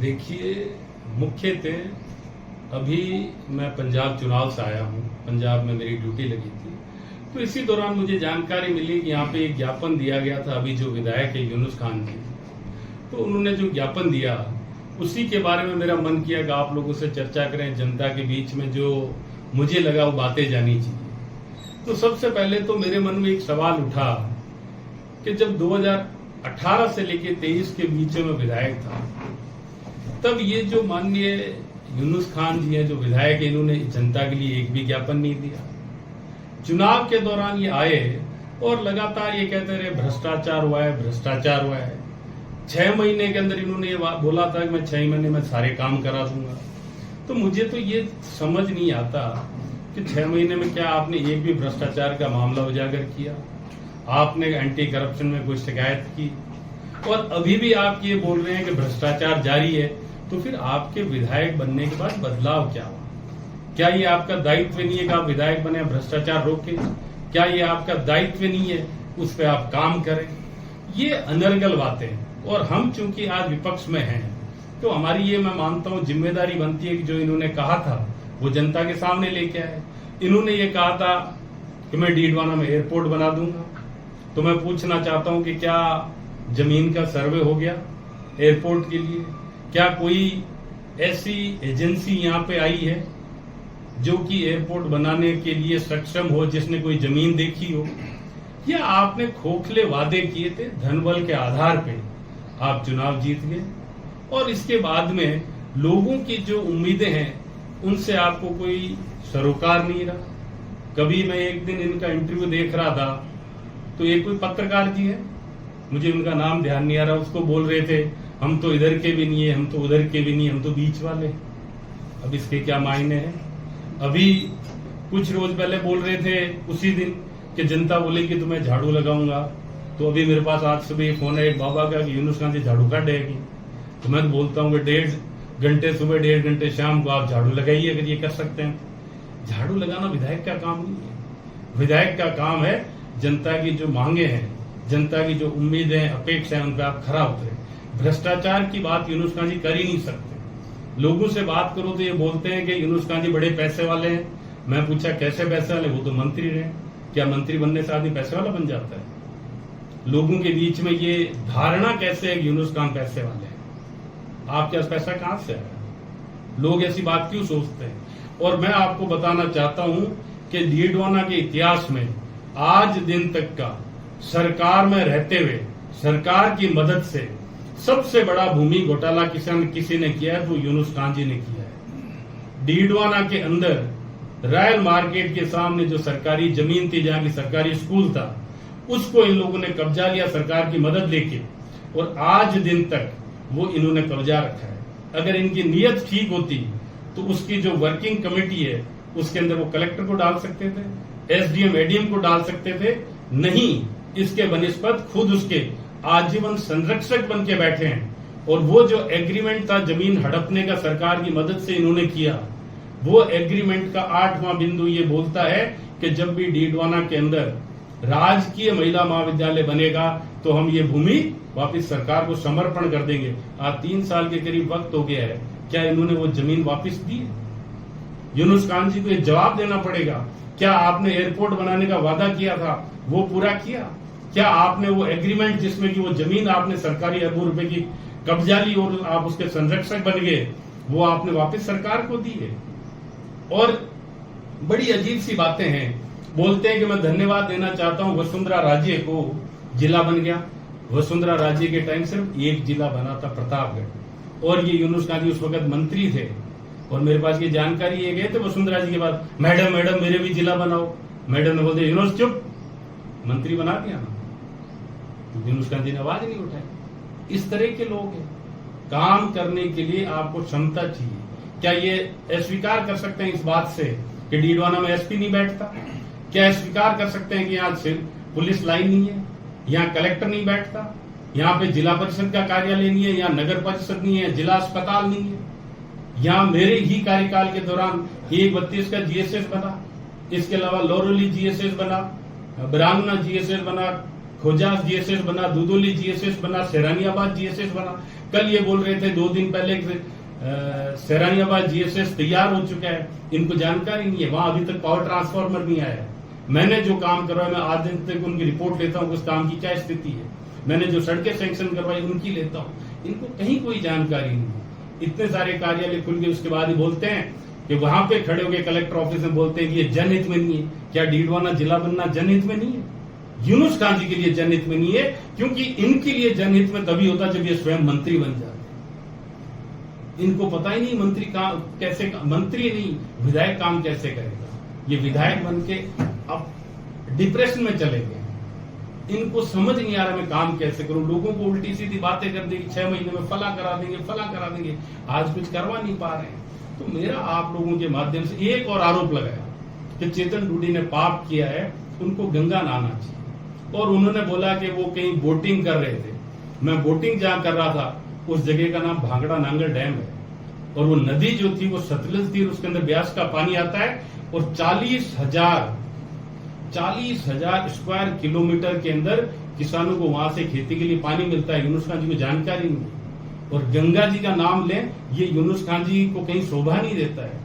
देखिए, मुख्यतः अभी मैं पंजाब चुनाव से आया हूँ। पंजाब में मेरी ड्यूटी लगी थी, तो इसी दौरान मुझे जानकारी मिली कि यहाँ पे एक ज्ञापन दिया गया था। अभी जो विधायक है यूनुस खान जी, तो उन्होंने जो ज्ञापन दिया उसी के बारे में मेरा मन किया कि आप लोगों से चर्चा करें। जनता के बीच में जो मुझे लगा वो बातें जानी चाहिए। तो सबसे पहले तो मेरे मन में एक सवाल उठा कि जब 2018 से लेकर 23 के बीच में विधायक था, तब ये जो माननीय यूनुस खान जी हैं जो विधायक है, इन्होंने जनता के लिए एक भी ज्ञापन नहीं दिया। चुनाव के दौरान ये आए और लगातार ये कहते रहे भ्रष्टाचार हुआ है, भ्रष्टाचार हुआ है। 6 महीने के अंदर इन्होंने ये बोला था कि मैं 6 महीने में सारे काम करा दूंगा। तो मुझे तो ये समझ नहीं आता कि 6 महीने में क्या आपने एक भी भ्रष्टाचार का मामला उजागर किया, आपने एंटी करप्शन में कोई शिकायत की, और अभी भी आप ये बोल रहे हैं कि भ्रष्टाचार जारी है। तो फिर आपके विधायक बनने के बाद बदलाव क्या हुआ? क्या ये आपका दायित्व नहीं है कि आप विधायक बने भ्रष्टाचार रोके? क्या ये आपका दायित्व नहीं है उस पर आप काम करें? ये अनर्गल बातें हैं। और हम चूंकि आज विपक्ष में हैं, तो हमारी ये मैं मानता हूं जिम्मेदारी बनती है कि जो इन्होंने कहा था वो जनता के सामने लेके आए। इन्होंने ये कहा था कि मैं डीडवाना में एयरपोर्ट बना दूंगा, तो मैं पूछना चाहता हूं कि क्या जमीन का सर्वे हो गया एयरपोर्ट के लिए? क्या कोई ऐसी एजेंसी यहाँ पे आई है जो कि एयरपोर्ट बनाने के लिए सक्षम हो, जिसने कोई जमीन देखी हो? या आपने खोखले वादे किए थे, धनबल के आधार पे आप चुनाव जीत गए, और इसके बाद में लोगों की जो उम्मीदें हैं उनसे आपको कोई सरोकार नहीं रहा। कभी मैं एक दिन इनका इंटरव्यू देख रहा था, तो एक कोई पत्रकार जी है, मुझे उनका नाम ध्यान नहीं आ रहा, उसको बोल रहे थे हम तो इधर के भी नहीं है, हम तो उधर के भी नहीं, हम तो बीच वाले। अब इसके क्या मायने हैं? अभी कुछ रोज पहले बोल रहे थे उसी दिन कि जनता बोले कि तुम्हें झाड़ू लगाऊंगा। तो अभी मेरे पास आज सुबह फोन है एक बाबा का कि यूनुस खान जी झाड़ू काट देगी। तो मैं बोलता हूँ कि 1.5 घंटे सुबह, 1.5 घंटे शाम को आप झाड़ू लगाइए अगर ये कर सकते हैं। झाड़ू लगाना विधायक का काम नहीं है। विधायक का काम है जनता की जो मांगे हैं, जनता की जो उम्मीदें हैं, अपेक्षा है, उन पर आप खरा उतरे। भ्रष्टाचार की बात यूनुस खान जी कर ही नहीं सकते। लोगों से बात करो तो ये बोलते हैं कि यूनुस खान जी बड़े पैसे वाले हैं। मैं पूछा कैसे पैसे वाले? वो तो मंत्री रहे। क्या मंत्री बनने से आदमी पैसे वाला बन जाता है? लोगों के बीच में ये धारणा कैसे है कि यूनुस खान पैसे वाले हैं? आपके पास पैसा कहां से आया? लोग ऐसी बात क्यों सोचते हैं? और मैं आपको बताना चाहता हूं कि डीडवाना के इतिहास में आज दिन तक का सरकार में रहते हुए सरकार की मदद से सबसे बड़ा भूमि घोटाला किसी ने किया है, वो यूनुस खान जी ने किया है। डीडवाना के अंदर रॉयल मार्केट के सामने जो सरकारी जमीन थी, जहां की सरकारी स्कूल था, उसको इन लोगों ने कब्जा लिया सरकार की मदद लेके, और आज दिन तक वो इन्होंने कब्जा रखा है। अगर इनकी नीयत ठीक होती तो उसकी जो वर्किंग कमेटी है उसके अंदर वो कलेक्टर को डाल सकते थे, एसडीएम एडीएम को डाल सकते थे। नहीं, इसके बनिस्पत खुद उसके आजीवन संरक्षक बन के बैठे हैं। और वो जो एग्रीमेंट था जमीन हड़पने का सरकार की मदद से इन्होंने किया, वो एग्रीमेंट का 8वां बिंदु ये बोलता है कि जब भी डीडवाना के अंदर राजकीय महिला महाविद्यालय बनेगा तो हम ये भूमि वापस सरकार को समर्पण कर देंगे। आज 3 साल के करीब वक्त हो गया है, क्या इन्होंने वो जमीन वापस दी है? यूनुस खान जी को ये जवाब देना पड़ेगा। क्या आपने एयरपोर्ट बनाने का वादा किया था वो पूरा किया? क्या आपने वो एग्रीमेंट जिसमें कि वो जमीन आपने सरकारी अरबों रुपए की कब्जा ली और आप उसके संरक्षक बन गए, वो आपने वापस सरकार को दी है? और बड़ी अजीब सी बातें हैं। बोलते हैं कि मैं धन्यवाद देना चाहता हूं वसुंधरा राजे को, जिला बन गया। वसुंधरा राजे के टाइम सिर्फ एक जिला बना था, प्रतापगढ़, और ये यूनुस खान जी उस वक्त मंत्री थे। और मेरे पास ये जानकारी ये गए थे वसुंधरा जी के बाद, मैडम मैडम मेरे भी जिला बनाओ। मैडम ने बोल दिया यूनुस चुप, मंत्री बना दिया ना। यूनुस खान जी ने आवाज नहीं उठाई। इस तरह के लोग हैं। काम करने के लिए आपको क्षमता चाहिए। क्या ये अस्वीकार कर सकते हैं इस बात से कि डीडवाना में एसपी नहीं बैठता? क्या स्वीकार कर सकते हैं कि यहाँ से पुलिस लाइन नहीं है, यहाँ कलेक्टर नहीं बैठता, यहाँ पे जिला परिषद का कार्यालय नहीं है, यहाँ नगर परिषद नहीं है, जिला अस्पताल नहीं है? यहाँ मेरे ही कार्यकाल के दौरान 132 का जीएसएस बना, इसके अलावा लोरोली जीएसएस बना, बरांगना जीएसएस बना, खोजास जीएसएस बना, दुदोली जीएसएस बना, सेरानियाबाद जीएसएस बना। कल ये बोल रहे थे 2 दिन पहले सैरानियाबाद जीएसएस तैयार हो चुका है, इनको जानकारी नहीं है, वहां अभी तक पावर ट्रांसफार्मर नहीं आया। मैंने जो काम करवाया मैं आज दिन तक उनकी रिपोर्ट लेता हूँ, उस काम की क्या स्थिति है। मैंने जो सड़कें सैंक्शन करवाई उनकी लेता हूँ, इनको कहीं कोई जानकारी नहीं है। इतने सारे कार्यालय खुल गए, उसके बाद ही बोलते हैं कि वहां पे खड़े होकर कलेक्टर ऑफिस में बोलते हैं कि ये जनहित में नहीं है। क्या डीडवाना जिला बनना जनहित में नहीं है? यूनुस खान जी के लिए जनहित में नहीं है, क्योंकि इनके लिए जनहित में तभी होता जब ये स्वयं मंत्री बन जाते। इनको पता ही नहीं मंत्री काम कैसे, मंत्री नहीं विधायक काम कैसे करेगा। ये विधायक बन के अब डिप्रेशन में चले गए, इनको समझ नहीं आ रहा मैं काम कैसे करूं। लोगों को उल्टी सीधी बातें कर देंगे, 6 महीने में फला करा देंगे, आज कुछ करवा नहीं पा रहे हैं। तो मेरा आप लोगों के माध्यम से एक और आरोप लगाया कि चेतन डूडी ने पाप किया है, उनको गंगा नहाना चाहिए। और उन्होंने बोला कि वो कहीं बोटिंग कर रहे थे। मैं बोटिंग जहां कर रहा था उस जगह का नाम भांगड़ा नांगल डैम है, और वो नदी जो थी वो सतलज थी, उसके अंदर ब्यास का पानी आता है, और 40,000 स्क्वायर किलोमीटर के अंदर किसानों को वहां से खेती के लिए पानी मिलता है। यूनुस खान जी को जानकारी नहीं, और गंगा जी का नाम लें, ये यूनुस खान जी को कहीं शोभा नहीं देता है।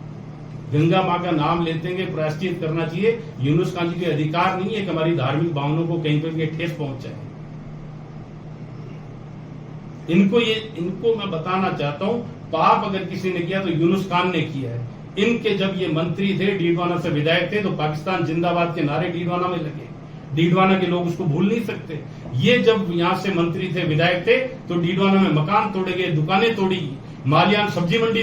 गंगा माँ का नाम लेते हैं, प्रायश्चित करना चाहिए। यूनुस खान जी के अधिकार नहीं है कि हमारी धार्मिक भावनाओं को कहीं पर भी ठेस पहुंचाए। इनको मैं बताना चाहता हूं, पाप अगर किसी ने किया तो यूनुस खान ने किया है। इनके जब ये मंत्री थे, डीडवाना से विधायक थे, तो पाकिस्तान जिंदाबाद के नारे डीडवाना में लगे। डीडवाना के लोग उसको भूल नहीं सकते। ये जब यहां से मंत्री थे, विधायक थे, तो डीडवाना में मकान तोड़े गए, दुकानें तोड़ी, मालियान सब्जी मंडी